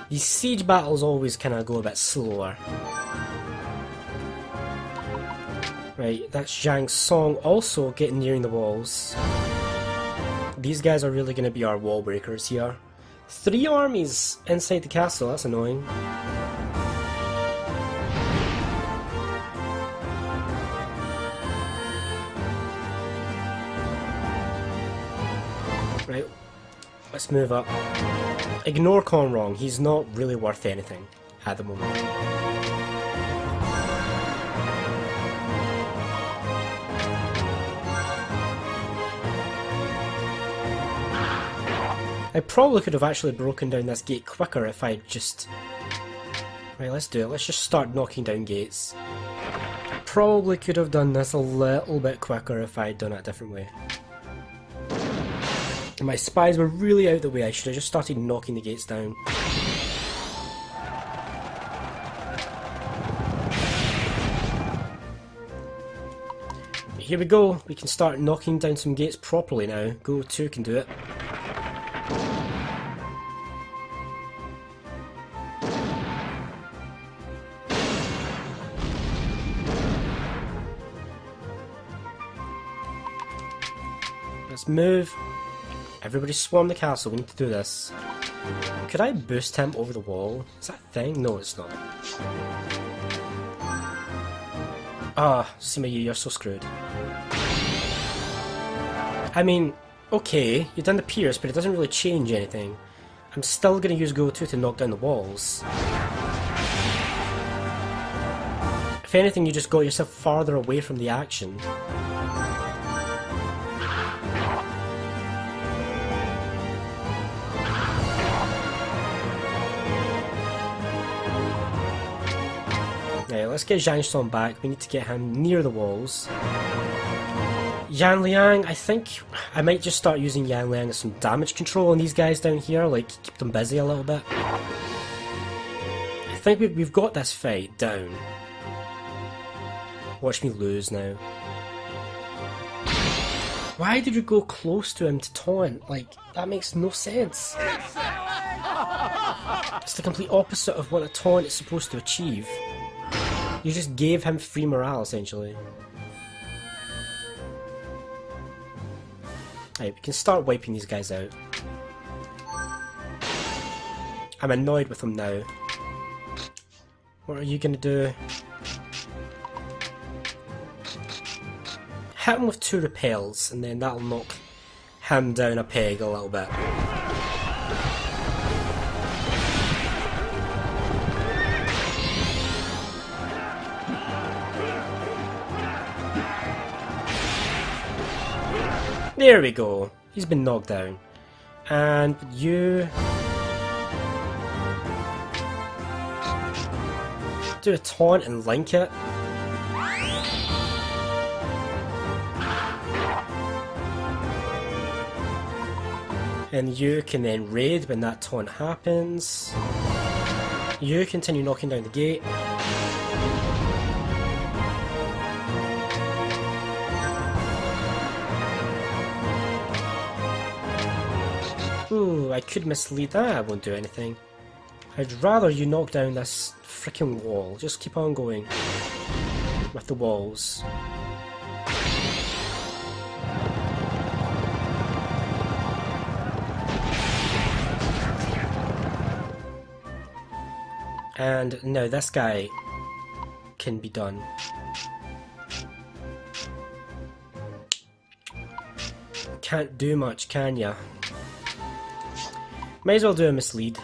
These siege battles always kind of go a bit slower. Right, that's Zhang Song also getting nearing the walls. These guys are really going to be our wall breakers here. 3 armies inside the castle, that's annoying. Right, let's move up. Ignore Kong Rong, he's not really worth anything at the moment. I probably could have actually broken down this gate quicker if I just... Right, let's do it. Let's just start knocking down gates. Probably could have done this a little bit quicker if I'd done it a different way. My spies were really out of the way. I should have just started knocking the gates down. Here we go. We can start knocking down some gates properly now. Go 2 can do it. Let's move. Everybody swarm the castle, we need to do this. Could I boost him over the wall? Is that a thing? No, it's not. Ah, Sima Yi, you're so screwed. I mean, okay, you've done the pierce, but it doesn't really change anything. I'm still going to use Go-To to knock down the walls. If anything, you just got yourself farther away from the action. Right, let's get Zhang Song back. We need to get him near the walls. Yan Liang, I think I might just start using Yan Liang as some damage control on these guys down here, like keep them busy a little bit. I think we've got this fight down. Watch me lose now. Why did you go close to him to taunt? Like, that makes no sense. It's the complete opposite of what a taunt is supposed to achieve. You just gave him free morale, essentially. Right, we can start wiping these guys out. I'm annoyed with them now. What are you gonna do? Hit him with 2 repels, and then that'll knock him down a peg a little bit. There we go. He's been knocked down. And you... do a taunt and link it. And you can then raid when that taunt happens. You continue knocking down the gate. Ooh, I could mislead that. I won't do anything. I'd rather you knock down this freaking wall. Just keep on going with the walls. And now this guy can be done. Can't do much, can ya? Might as well do a mislead.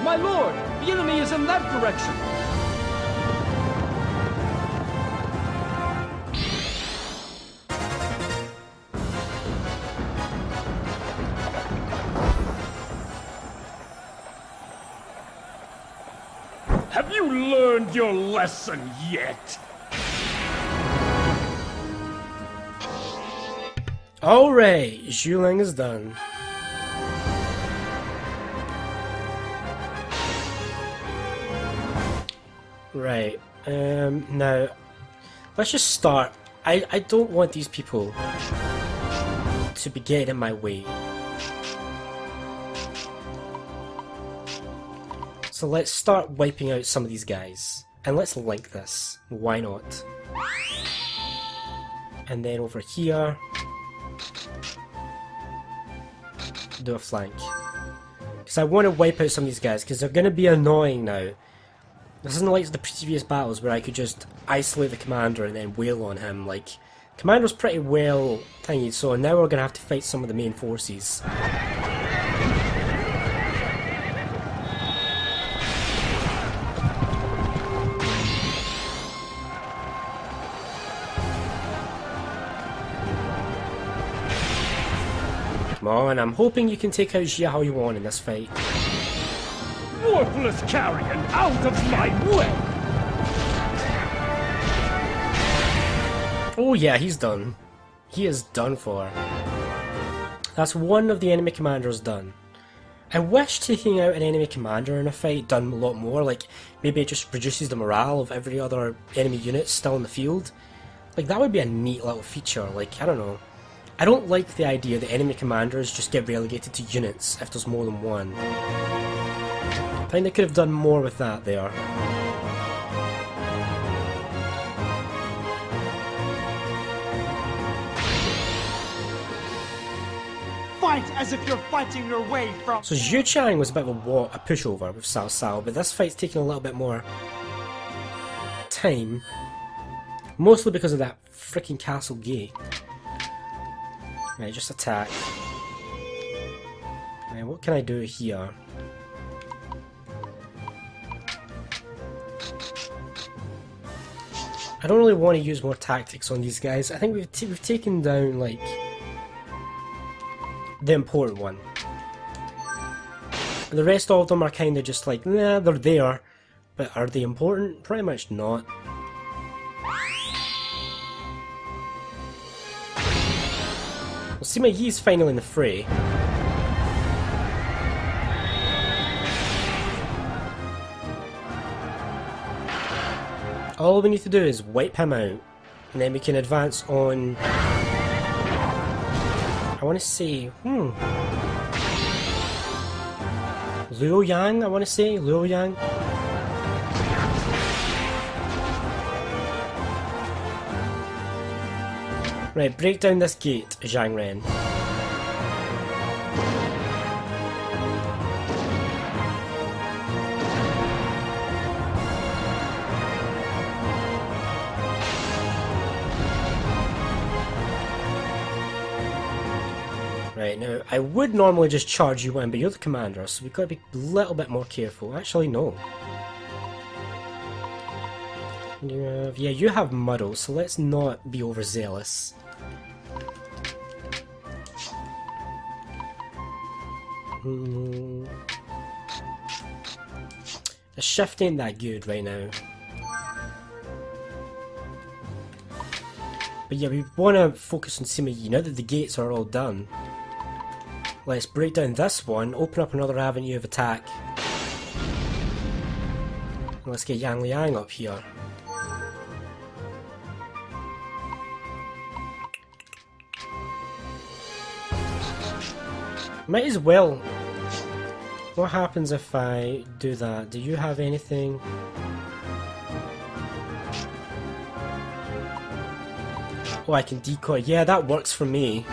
My lord, the enemy is in that direction. Have you learned your lesson yet? Alright, Zhuo is done. Right, now, let's just start. I don't want these people to be getting in my way. So let's start wiping out some of these guys. And let's link this. Why not? And then over here, do a flank. Because I want to wipe out some of these guys, because they're going to be annoying now. This isn't like the previous battles where I could just isolate the commander and then wail on him. Like, commander's pretty well thingy, so now we're going to have to fight some of the main forces. Come on, I'm hoping you can take out Ye Wan in this fight. Worthless carrion, out of my way! Oh yeah, he's done. He is done for. That's one of the enemy commanders done. I wish taking out an enemy commander in a fight done a lot more, like maybe it just reduces the morale of every other enemy unit still in the field. Like that would be a neat little feature, like I don't know. I don't like the idea that enemy commanders just get relegated to units if there's more than one. I think they could have done more with that there. Fight as if you're fighting your way from... So Zhu Chang was a bit of a pushover with Cao Cao, but this fight's taking a little bit more time. Mostly because of that freaking castle gate. Right, just attack. Right, what can I do here? I don't really want to use more tactics on these guys. I think we've taken down, like, the important one. The rest of them are kind of just like, nah, they're there. But are they important? Pretty much not. Well, Sima Yi's finally in the fray. All we need to do is wipe him out, and then we can advance on... I want to say, Liu Yang, I want to say, Liu Yang. Right, break down this gate, Zhang Ren. Right, now, I would normally just charge you in, but you're the commander, so we've got to be a little bit more careful. Actually, no. Yeah, you have muddle, so let's not be overzealous. The shift ain't that good right now. But yeah, we want to focus on Sima Yi now that the gates are all done. Let's break down this one, open up another avenue of attack. And let's get Yang Liang up here. Might as well. What happens if I do that? Do you have anything? Oh, I can decoy. Yeah, that works for me.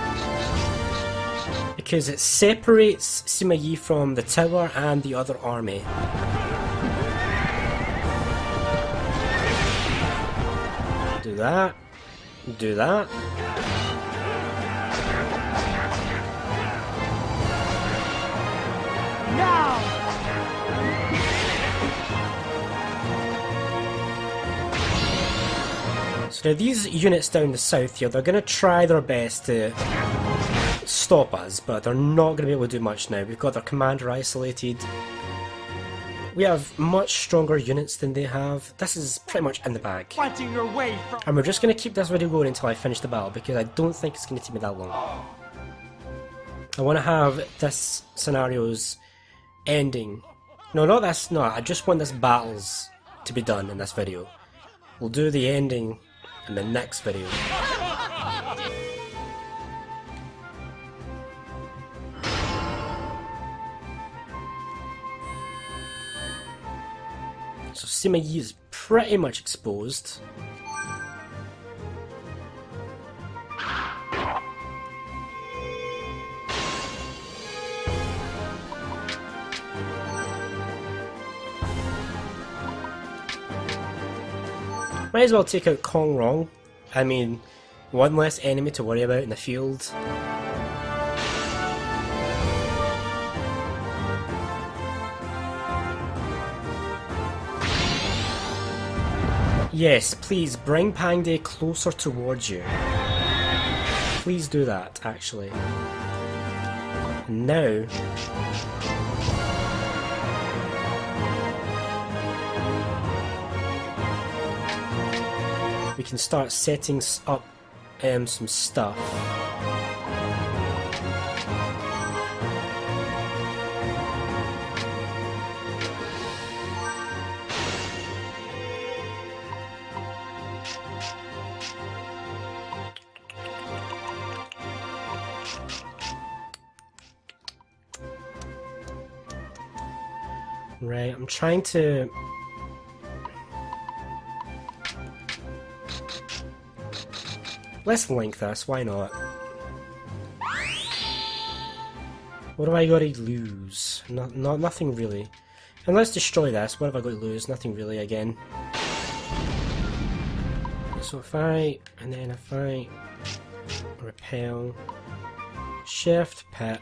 Because it separates Sima Yi from the tower and the other army. Do that. Do that. Now! So now these units down the south here, they're going to try their best to stop us, but they're not going to be able to do much now. We've got their commander isolated. We have much stronger units than they have. This is pretty much in the bag. Fighting your way from... And we're just going to keep this video going until I finish the battle, because I don't think it's going to take me that long. I want to have this scenario's ending. No, not this, no, I just want this battles to be done in this video. We'll do the ending in the next video. So Sima Yi is pretty much exposed. Might as well take out Kong Rong. I mean, one less enemy to worry about in the field. Yes, please bring Pangde closer towards you. Please do that, actually. And now... we can start setting up some stuff. Right, I'm trying to... let's link this, why not? What have I got to lose? Nothing really. And let's destroy this, what have I got to lose? Nothing really again. So if I... and then if I... repel... shift, pet...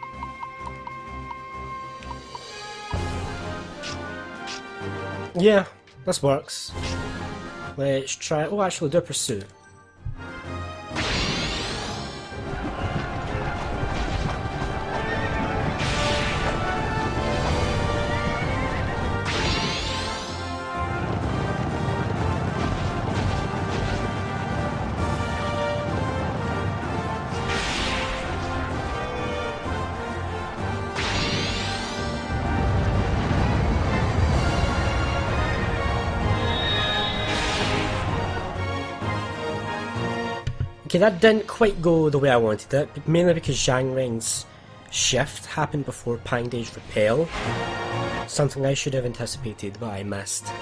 yeah, this works. Let's try... oh, actually do a pursuit. Okay, that didn't quite go the way I wanted it, mainly because Zhang Reng's shift happened before Pangde's repel. Something I should have anticipated, but I missed.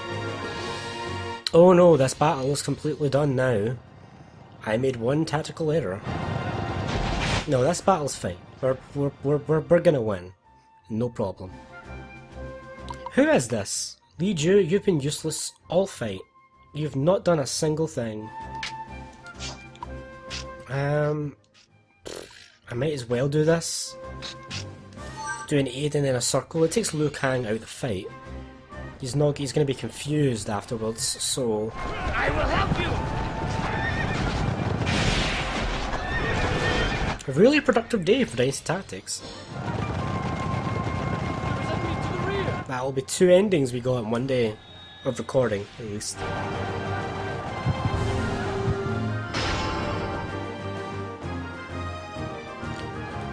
Oh no, this battle is completely done now. I made one tactical error. No, this battle's fine. We're gonna win. No problem. Who is this? Li Ju, you've been useless all fight. You've not done a single thing. I might as well do this. Do an aid and then a circle. It takes Liu Kang out of the fight. He's gonna be confused afterwards, so... I will help you! a really productive day for Dynasty Tactics. That'll be 2 endings we got in one day of recording, at least.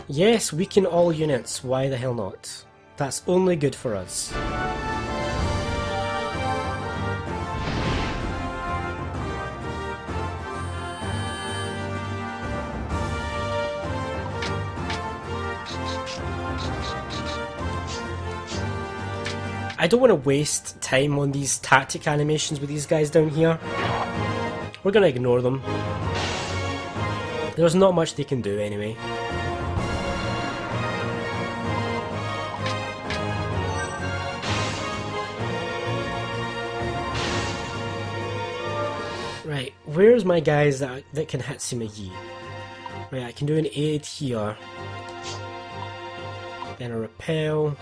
Yes, weaken all units, why the hell not? That's only good for us. I don't want to waste time on these tactic animations with these guys down here. We're going to ignore them. There's not much they can do anyway. Right, where's my guys that can hit Sima Yi? Right, I can do an aid here. Then a repel.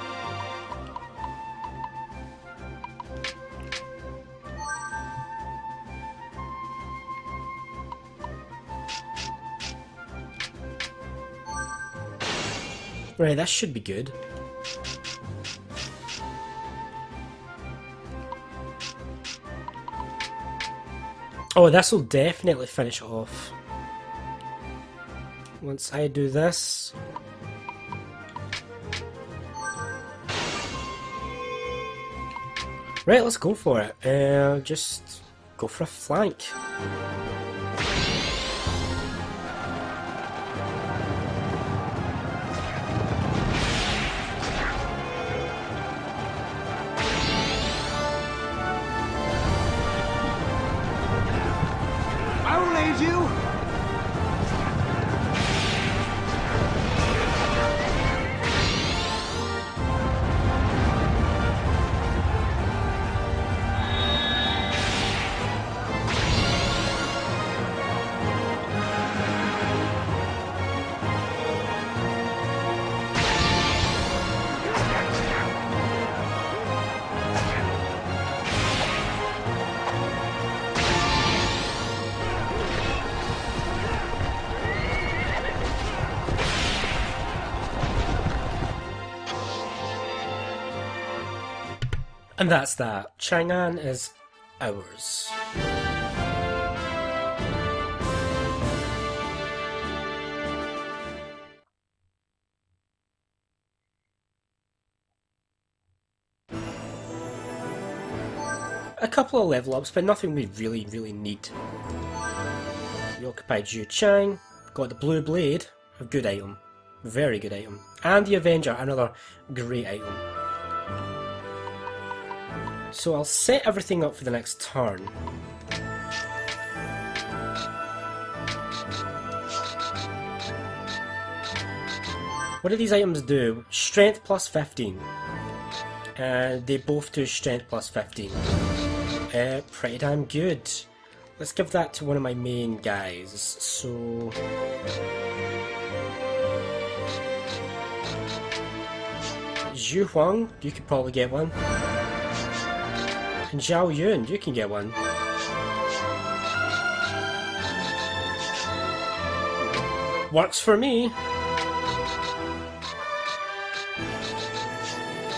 Right, that should be good. Oh, this will definitely finish off. Once I do this. Right, let's go for it. Just go for a flank. I will aid you. And that's that. Chang'an is ours. A couple of level ups, but nothing we really need. We occupied Zhu Chang, got the blue blade, a good item. Very good item. And the Avenger, another great item. So I'll set everything up for the next turn. What do these items do? Strength plus 15. And they both do strength plus 15. Pretty damn good. Let's give that to one of my main guys. So... Zhu Huang, you could probably get one. And Zhao Yun, you can get one. Works for me.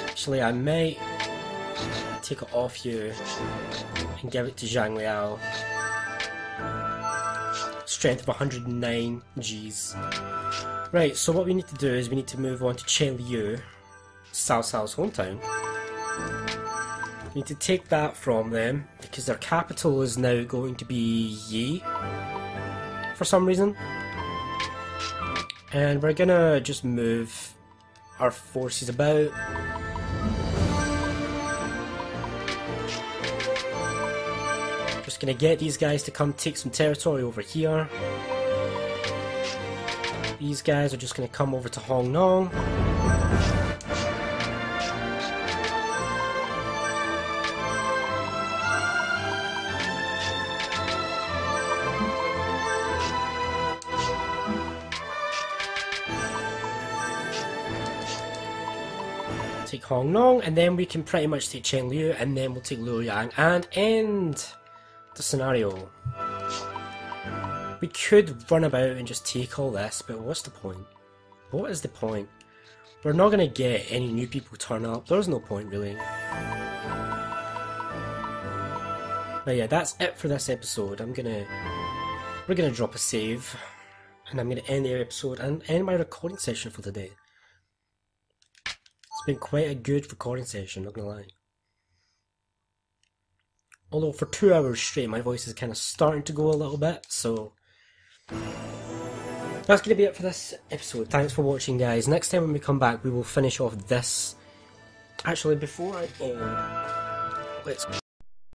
Actually, I might take it off you and give it to Zhang Liao. Strength of 109 Gs. Right, so what we need to do is we need to move on to Chen Liu, Cao Cao's hometown. We need to take that from them because their capital is now going to be Yi for some reason. And we're gonna just move our forces about. Just gonna get these guys to come take some territory over here. These guys are just gonna come over to Hong Nong. Take Hong Nong, and then we can pretty much take Chen Liu, and then we'll take Luoyang and end the scenario. We could run about and just take all this, but what's the point? What is the point? We're not going to get any new people turn up. There's no point, really. But yeah, that's it for this episode. We're gonna drop a save, and I'm gonna end the episode and end my recording session for today. It's been quite a good recording session, not gonna lie. Although for 2 hours straight, my voice is kind of starting to go a little bit, so... That's going to be it for this episode. Thanks for watching, guys. Next time when we come back, we will finish off this Actually, before I end, let's